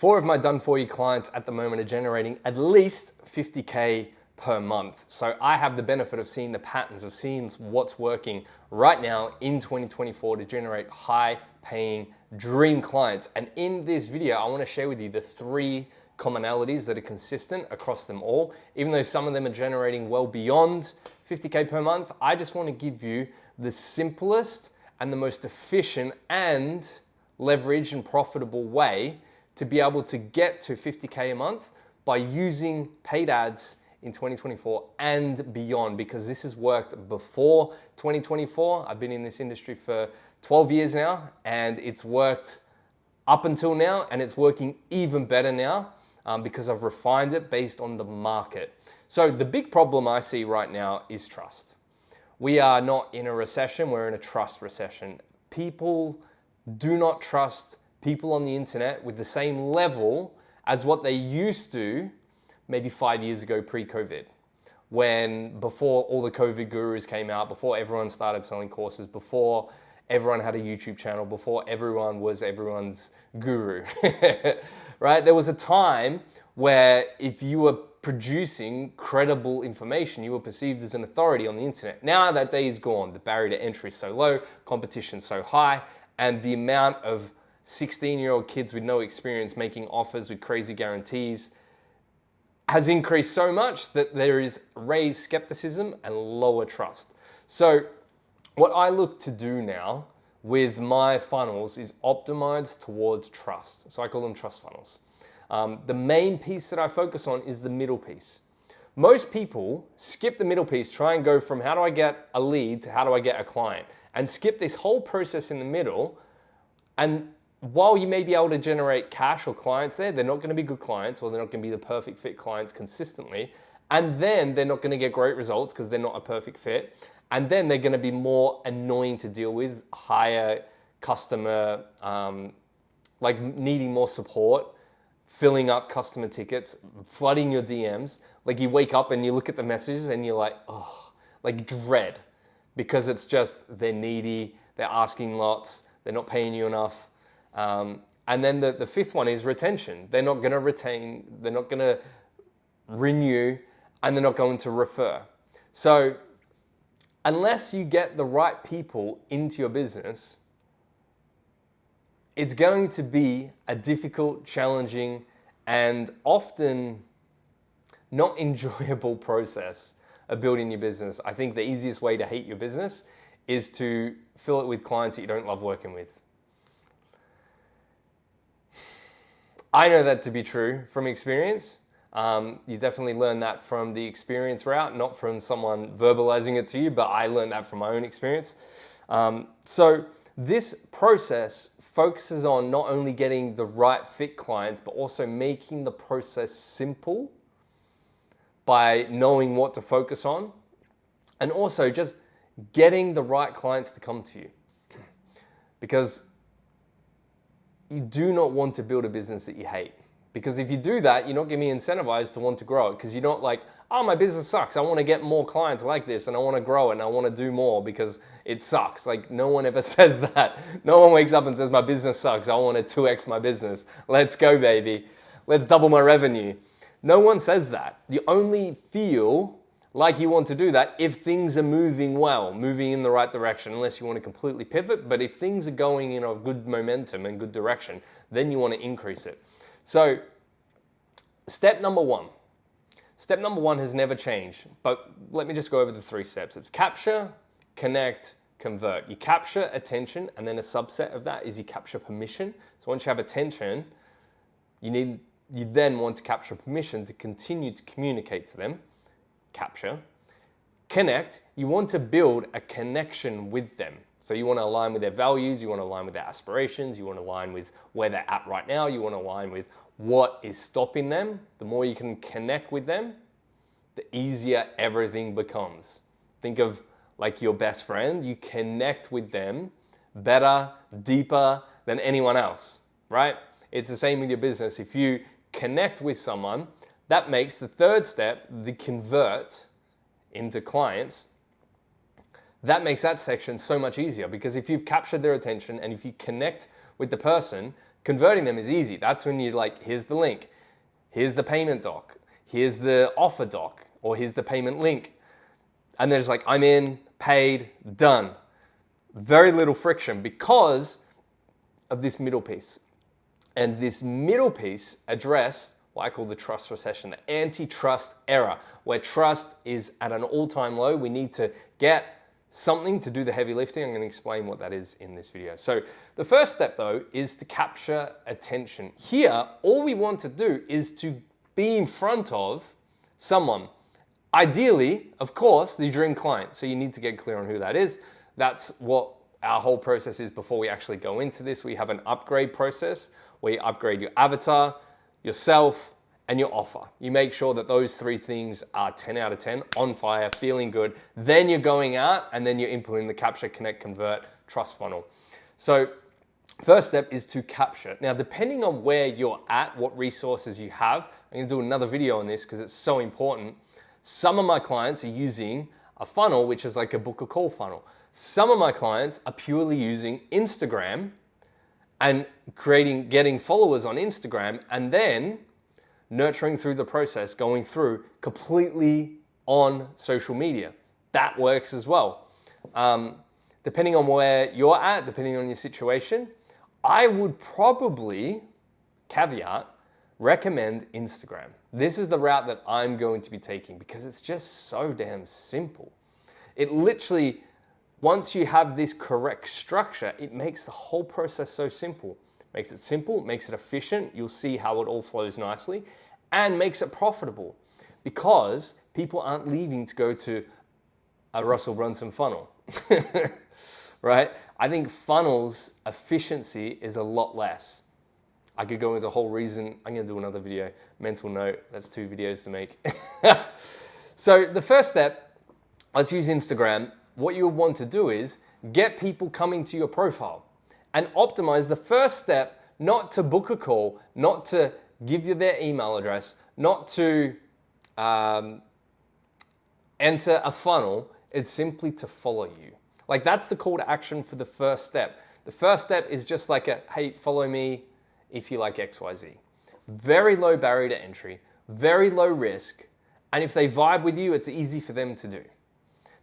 4 of my done-for-you clients at the moment are generating at least 50K per month. So I have the benefit of seeing the patterns, of seeing what's working right now in 2024 to generate high-paying dream clients. And in this video, I want to share with you the 3 commonalities that are consistent across them all. Even though some of them are generating well beyond 50K per month, I just want to give you the simplest and the most efficient and leveraged and profitable way to be able to get to 50K a month by using paid ads in 2024 and beyond, because this has worked before 2024. I've been in this industry for 12 years now, and it's worked up until now, and it's working even better now because I've refined it based on the market. So the big problem I see right now is trust. We are not in a recession, we're in a trust recession. People do not trust people on the internet with the same level as what they used to maybe 5 years ago pre-COVID, before all the COVID gurus came out, before everyone started selling courses, before everyone had a YouTube channel, before everyone was everyone's guru, right? There was a time where if you were producing credible information, you were perceived as an authority on the internet. Now that day is gone. The barrier to entry is so low, competition so high, and the amount of 16-year-old kids with no experience making offers with crazy guarantees has increased so much that there is raised skepticism and lower trust. So what I look to do now with my funnels is optimize towards trust. So I call them trust funnels. The main piece that I focus on is the middle piece. Most people skip the middle piece, try and go from how do I get a lead to how do I get a client, and skip this whole process in the middle. And while you may be able to generate cash or clients there, they're not going to be good clients, or they're not going to be the perfect fit clients consistently. And then they're not going to get great results because they're not a perfect fit. And then they're going to be more annoying to deal with, higher customer, like needing more support, filling up customer tickets, flooding your DMs. Like you wake up and you look at the messages and you're like, oh, like dread, because it's just, they're needy, they're asking lots, they're not paying you enough. And then the fifth one is retention. They're not going to retain, they're not going to renew, and they're not going to refer. So unless you get the right people into your business, it's going to be a difficult, challenging, and often not enjoyable process of building your business. I think the easiest way to hate your business is to fill it with clients that you don't love working with. I know that to be true from experience. You definitely learn that from the experience route, not from someone verbalizing it to you, but I learned that from my own experience. So this process focuses on not only getting the right fit clients, but also making the process simple by knowing what to focus on, and also just getting the right clients to come to you. Because you do not want to build a business that you hate. Because if you do that, you're not going to be incentivized to want to grow it, because you're not like, oh, my business sucks. I want to get more clients like this, and I want to grow it, and I want to do more because it sucks. Like, no one ever says that. No one wakes up and says, my business sucks. I want to 2x my business. Let's go, baby. Let's double my revenue. No one says that. You only feel like you want to do that if things are moving well, moving in the right direction, unless you want to completely pivot. But if things are going in a good momentum and good direction, then you want to increase it. So step number one. Step number one has never changed, but let me just go over the 3 steps. It's capture, connect, convert. You capture attention, and then a subset of that is you capture permission. So once you have attention, you then want to capture permission to continue to communicate to them. Capture. Connect, you want to build a connection with them. So you want to align with their values, you want to align with their aspirations, you want to align with where they're at right now, you want to align with what is stopping them. The more you can connect with them, the easier everything becomes. Think of like your best friend. You connect with them better, deeper than anyone else, right? It's the same with your business. If you connect with someone, that makes the 3rd step, the convert into clients, that makes that section so much easier, because if you've captured their attention and if you connect with the person, Converting them is easy. That's when you're like, here's the link, here's the payment doc, here's the offer doc, or here's the payment link. And there's like, I'm in, paid, done. Very little friction because of this middle piece. And this middle piece addressed what I call the trust recession, the antitrust era, where trust is at an all-time low. We need to get something to do the heavy lifting. I'm going to explain what that is in this video. So the first step though is to capture attention. Here, all we want to do is to be in front of someone. Ideally, of course, the dream client. So you need to get clear on who that is. That's what our whole process is before we actually go into this. We have an upgrade process where you upgrade your avatar, yourself, and your offer. You make sure that those three things are 10 out of 10, on fire, feeling good. Then you're going out and then you're implementing the capture, connect, convert, trust funnel. So first step is to capture. Now, depending on where you're at, what resources you have, I'm gonna do another video on this because it's so important. Some of my clients are using a funnel, which is like a book a call funnel. Some of my clients are purely using Instagram and getting followers on Instagram and then nurturing through the process, going through completely on social media. That works as well. Depending on where you're at, depending on your situation, I would probably, caveat, recommend Instagram. This is the route that I'm going to be taking because it's just so damn simple. It literally, once you have this correct structure, it makes the whole process so simple. Makes it simple, makes it efficient. You'll see how it all flows nicely and makes it profitable because people aren't leaving to go to a Russell Brunson funnel, right? I think funnels efficiency is a lot less. I could go into a whole reason. I'm gonna do another video, mental note. That's 2 videos to make. So the first step, let's use Instagram. What you want to do is get people coming to your profile and optimize the first step, not to book a call, not to give you their email address, not to enter a funnel. It's simply to follow you. Like that's the call to action for the first step. The first step is just like a, hey, follow me if you like XYZ. Very low barrier to entry, very low risk. And if they vibe with you, it's easy for them to do.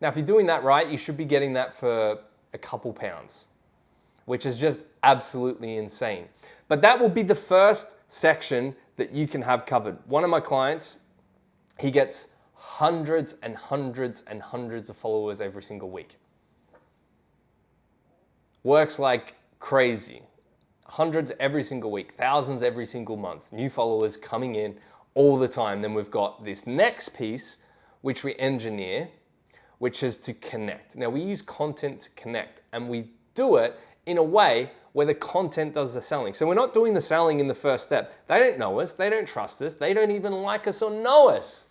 Now, if you're doing that right, you should be getting that for a couple pounds, which is just absolutely insane. But that will be the first section that you can have covered. One of my clients, he gets hundreds and hundreds and hundreds of followers every single week. Works like crazy. Hundreds every single week, thousands every single month, new followers coming in all the time. Then we've got this next piece, which we engineer, which is to connect. Now we use content to connect and we do it in a way where the content does the selling. So we're not doing the selling in the first step. They don't know us, they don't trust us, they don't even like us or know us.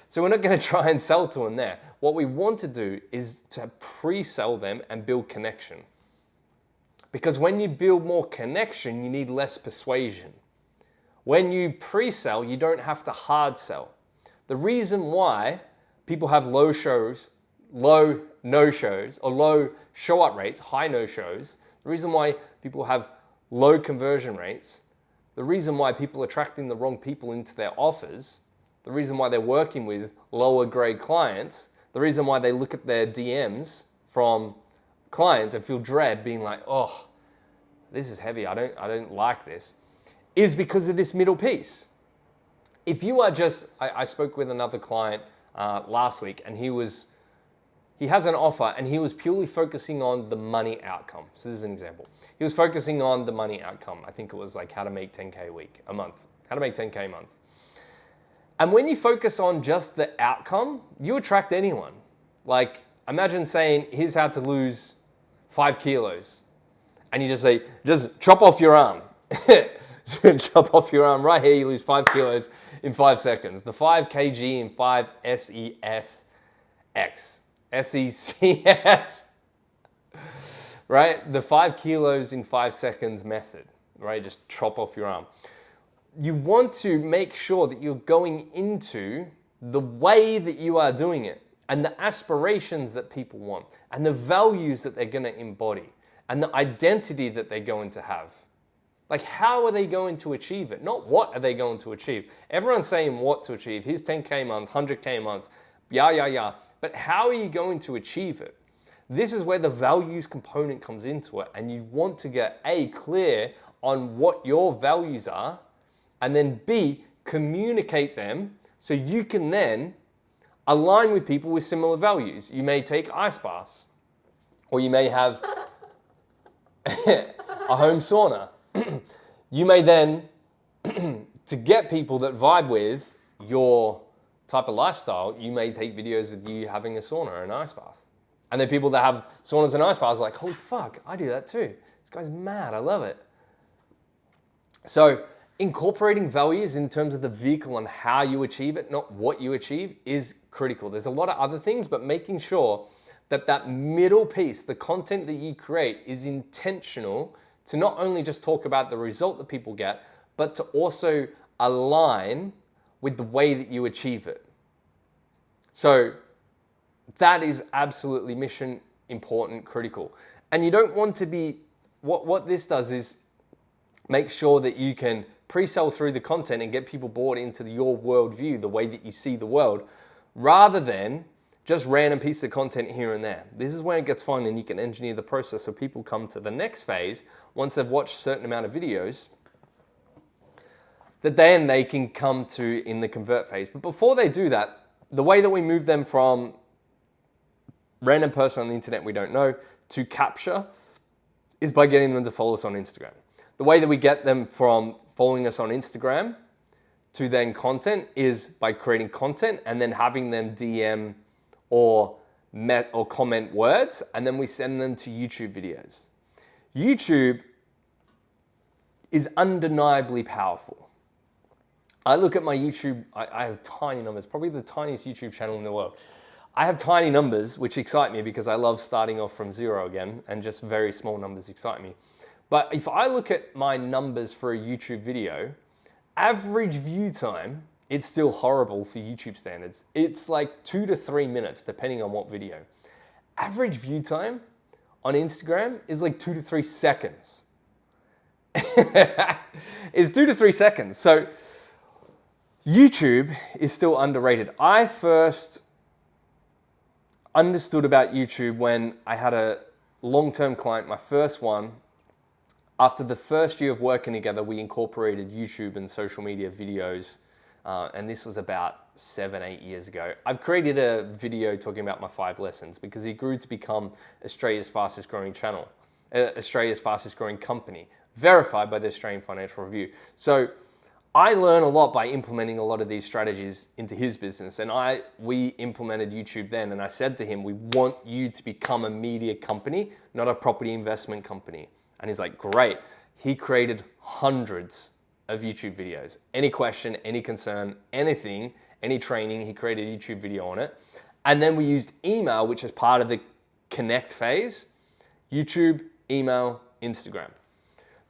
So we're not gonna try and sell to them there. What we want to do is to pre-sell them and build connection. Because when you build more connection, you need less persuasion. When you pre-sell, you don't have to hard sell. The reason why people have low no-shows, or low show-up rates, high no-shows, the reason why people have low conversion rates, the reason why people are attracting the wrong people into their offers, the reason why they're working with lower grade clients, the reason why they look at their DMs from clients and feel dread being like, oh, this is heavy, I don't like this, is because of this middle piece. If you are just, I spoke with another client last week and he has an offer and he was purely focusing on the money outcome. So this is an example. He was focusing on the money outcome. I think it was like how to make 10K a month, how to make 10K a month. And when you focus on just the outcome, you attract anyone. Like imagine saying, here's how to lose 5 kilos. And you just say, just chop off your arm. Chop off your arm right here, you lose 5 kilos in 5 seconds. The 5 kg in 5 SESX. SECS. Right? The 5 kilos in 5 seconds method, right? Just chop off your arm. You want to make sure that you're going into the way that you are doing it and the aspirations that people want and the values that they're going to embody and the identity that they're going to have. Like, how are they going to achieve it? Not what are they going to achieve. Everyone's saying what to achieve. Here's 10K a month, 100K a month, yeah. But how are you going to achieve it? This is where the values component comes into it. And you want to get A, clear on what your values are, and then B, communicate them so you can then align with people with similar values. You may take ice baths, or you may have a home sauna. You may then, to get people that vibe with your type of lifestyle, you may take videos with you having a sauna or an ice bath. And then people that have saunas and ice baths are like, holy fuck, I do that too. This guy's mad, I love it. So incorporating values in terms of the vehicle and how you achieve it, not what you achieve, is critical. There's a lot of other things, but making sure that that middle piece, the content that you create, is intentional to not only just talk about the result that people get, but to also align with the way that you achieve it. So that is absolutely mission important, critical. And you don't want to be, what this does is make sure that you can pre-sell through the content and get people bought into your worldview, the way that you see the world, rather than just random piece of content here and there. This is when it gets fun and you can engineer the process so people come to the next phase once they've watched a certain amount of videos that then they can come to in the convert phase. But before they do that, the way that we move them from random person on the internet we don't know to capture is by getting them to follow us on Instagram. The way that we get them from following us on Instagram to then content is by creating content and then having them DM or comment words, and then we send them to YouTube videos. YouTube is undeniably powerful. I look at my YouTube, I have tiny numbers, probably the tiniest YouTube channel in the world. I have tiny numbers, which excite me because I love starting off from zero again, and just very small numbers excite me. But if I look at my numbers for a YouTube video, average view time, it's still horrible for YouTube standards. It's like 2 to 3 minutes, depending on what video. Average view time on Instagram is like 2 to 3 seconds. It's 2 to 3 seconds. So YouTube is still underrated. I first understood about YouTube when I had a long-term client, my first one. After the first year of working together, we incorporated YouTube and social media videos, and this was about 7-8 years ago. I've created a video talking about my 5 lessons because he grew to become Australia's fastest growing channel, Australia's fastest growing company, verified by the Australian Financial Review. So I learn a lot by implementing a lot of these strategies into his business, and we implemented YouTube then, and I said to him, we want you to become a media company, not a property investment company. And he's like, great. He created hundreds of YouTube videos. Any question, any concern, anything, any training, he created a YouTube video on it. And then we used email, which is part of the connect phase. YouTube, email, Instagram.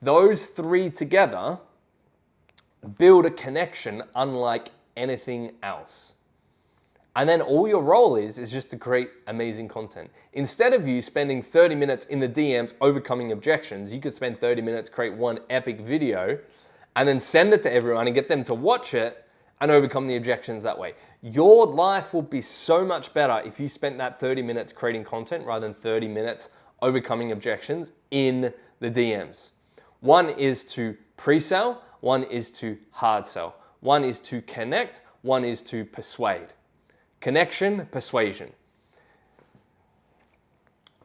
Those 3 together build a connection unlike anything else. And then all your role is just to create amazing content. Instead of you spending 30 minutes in the DMs overcoming objections, you could spend 30 minutes, create one epic video, and then send it to everyone and get them to watch it and overcome the objections that way. Your life will be so much better if you spent that 30 minutes creating content rather than 30 minutes overcoming objections in the DMs. One is to pre-sell, one is to hard sell, one is to connect, one is to persuade. Connection, persuasion.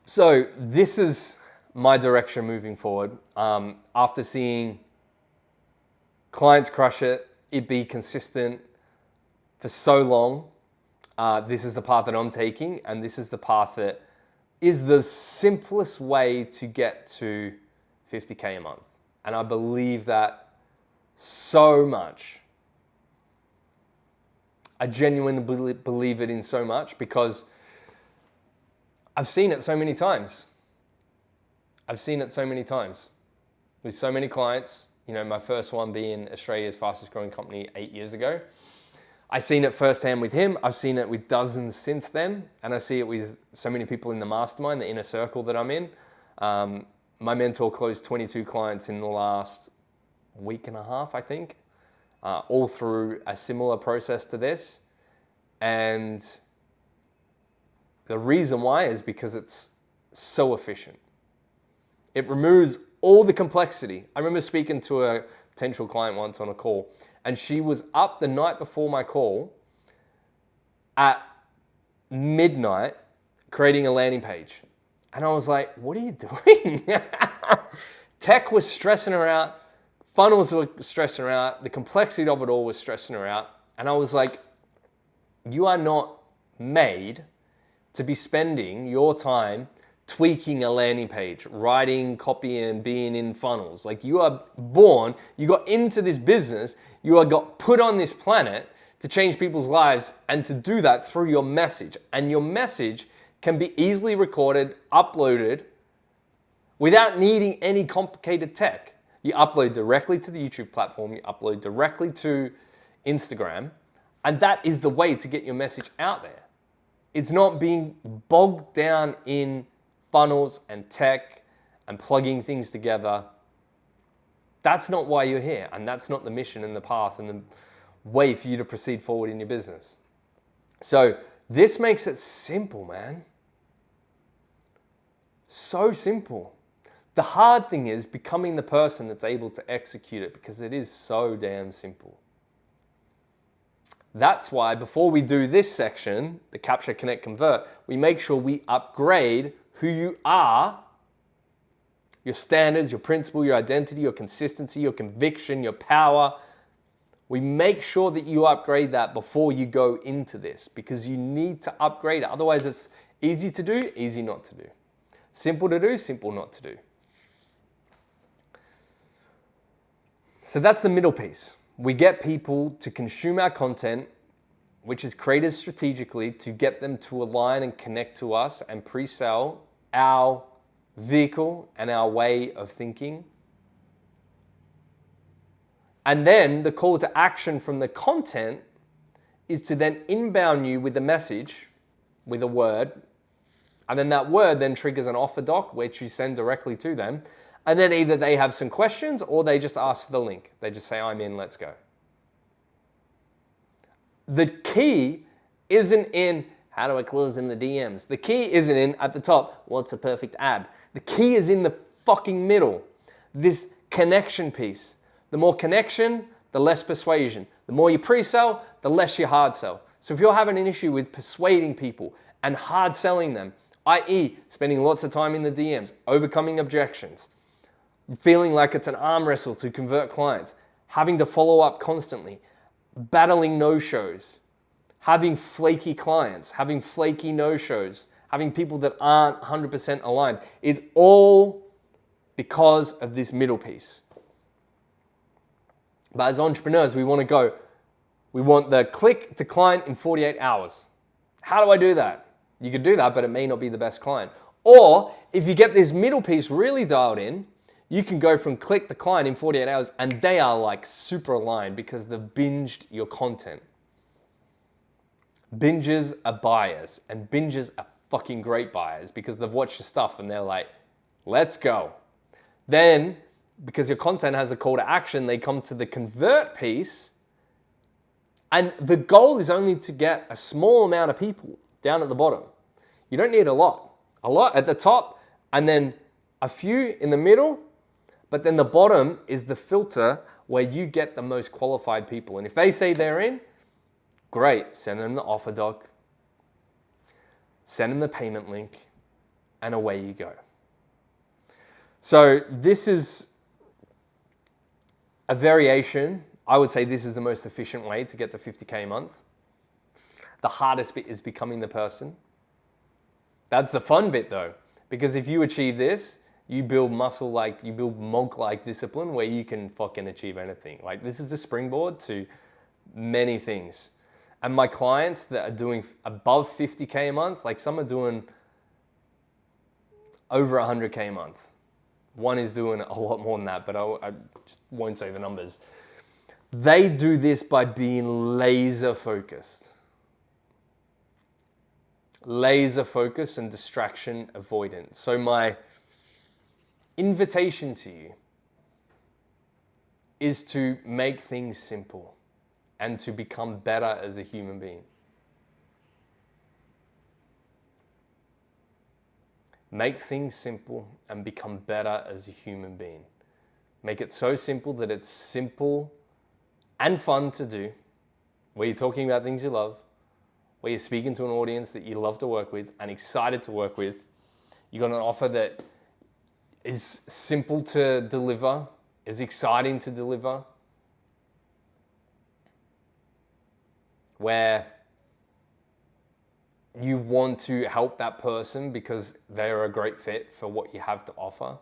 So this is my direction moving forward. After seeing clients crush it be consistent for so long, this is the path that I'm taking, and this is the path that is the simplest way to get to 50K a month. And I believe that so much. I genuinely believe it in so much because I've seen it so many times. I've seen it so many times with so many clients. You know, my first one being Australia's fastest growing company 8 years ago. I've seen it firsthand with him. I've seen it with dozens since then. And I see it with so many people in the mastermind, the inner circle that I'm in. My mentor closed 22 clients in the last week and a half, I think, all through a similar process to this. And the reason why is because it's so efficient. It removes all the complexity. I remember speaking to a potential client once on a call, and she was up the night before my call at midnight creating a landing page. And I was like, what are you doing? Tech was stressing her out. Funnels were stressing her out. The complexity of it all was stressing her out. And I was like, you are not made to be spending your time tweaking a landing page, writing copy and being in funnels. Like, you are born, you got into this business, you are got put on this planet to change people's lives, and to do that through your message. And your message can be easily recorded, uploaded, without needing any complicated tech. You upload directly to the YouTube platform, you upload directly to Instagram, and that is the way to get your message out there. It's not being bogged down in funnels and tech and plugging things together. That's not why you're here, and that's not the mission and the path and the way for you to proceed forward in your business. So this makes it simple, man. So simple. The hard thing is becoming the person that's able to execute it, because it is so damn simple. That's why before we do this section, the Capture, Connect, Convert, we make sure we upgrade who you are, your standards, your principle, your identity, your consistency, your conviction, your power. We make sure that you upgrade that before you go into this, because you need to upgrade it. Otherwise, it's easy to do, easy not to do. Simple to do, simple not to do. So that's the middle piece. We get people to consume our content, which is created strategically to get them to align and connect to us and pre-sell our vehicle and our way of thinking. And then the call to action from the content is to then inbound you with a message, with a word, and then that word then triggers an offer doc, which you send directly to them. And then either they have some questions or they just ask for the link. They just say, I'm in, let's go. The key isn't in how do I close in the DMs. The key isn't in at the top, what's a perfect ad. The key is in the fucking middle, this connection piece. The more connection, the less persuasion. The more you pre-sell, the less you hard sell. So if you're having an issue with persuading people and hard selling them, i.e. spending lots of time in the DMs, overcoming objections, feeling like it's an arm wrestle to convert clients, having to follow up constantly, battling no-shows, having flaky clients, having flaky no-shows, having people that aren't 100% aligned, it's all because of this middle piece. But as entrepreneurs, we want the click to client in 48 hours. How do I do that? You could do that, but it may not be the best client. Or if you get this middle piece really dialed in, you can go from click to client in 48 hours and they are like super aligned because they've binged your content. Bingers are buyers, and bingers are fucking great buyers because they've watched your stuff and they're like, let's go. Then, because your content has a call to action, they come to the convert piece, and the goal is only to get a small amount of people down at the bottom. You don't need a lot. A lot at the top, and then a few in the middle, but then the bottom is the filter where you get the most qualified people. And if they say they're in, great, send them the offer doc, send them the payment link, and away you go. So this is a variation. I would say this is the most efficient way to get to 50K a month. The hardest bit is becoming the person. That's the fun bit though, because if you achieve this, you build you build monk-like discipline where you can fucking achieve anything. Like, this is a springboard to many things. And my clients that are doing above 50K a month, like some are doing over 100K a month. One is doing a lot more than that, but I just won't say the numbers. They do this by being laser focused. Laser focus and distraction avoidance. So my invitation to you is to make things simple and to become better as a human being. Make things simple and become better as a human being. Make it so simple that it's simple and fun to do, where you're talking about things you love, where you're speaking to an audience that you love to work with and excited to work with. You got an offer that is simple to deliver, is exciting to deliver, where you want to help that person because they're a great fit for what you have to offer.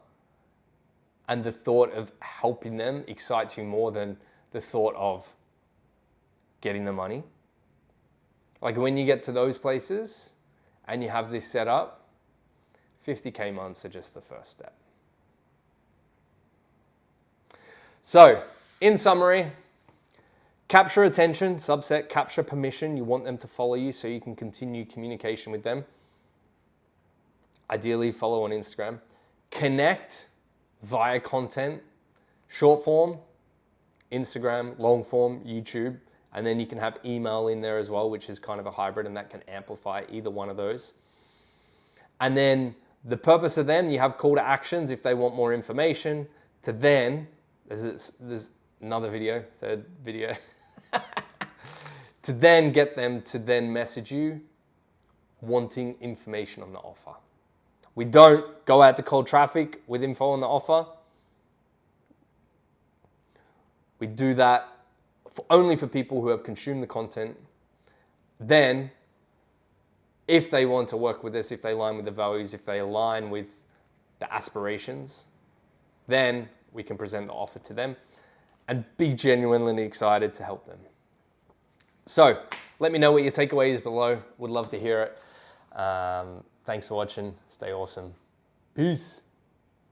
And the thought of helping them excites you more than the thought of getting the money. Like when you get to those places and you have this set up, 50K months are just the first step. So, in summary, capture attention, subset, capture permission. You want them to follow you so you can continue communication with them. Ideally, follow on Instagram. Connect via content, short form, Instagram, long form, YouTube, and then you can have email in there as well, which is kind of a hybrid, and that can amplify either one of those. And then the purpose of them, you have call to actions if they want more information, to then, there's another video, third video, to then get them to then message you wanting information on the offer. We don't go out to cold traffic with info on the offer. We do that only for people who have consumed the content. Then, if they want to work with us, if they align with the values, if they align with the aspirations, then we can present the offer to them and be genuinely excited to help them. So, let me know what your takeaway is below. Would love to hear it. Thanks for watching. Stay awesome. Peace.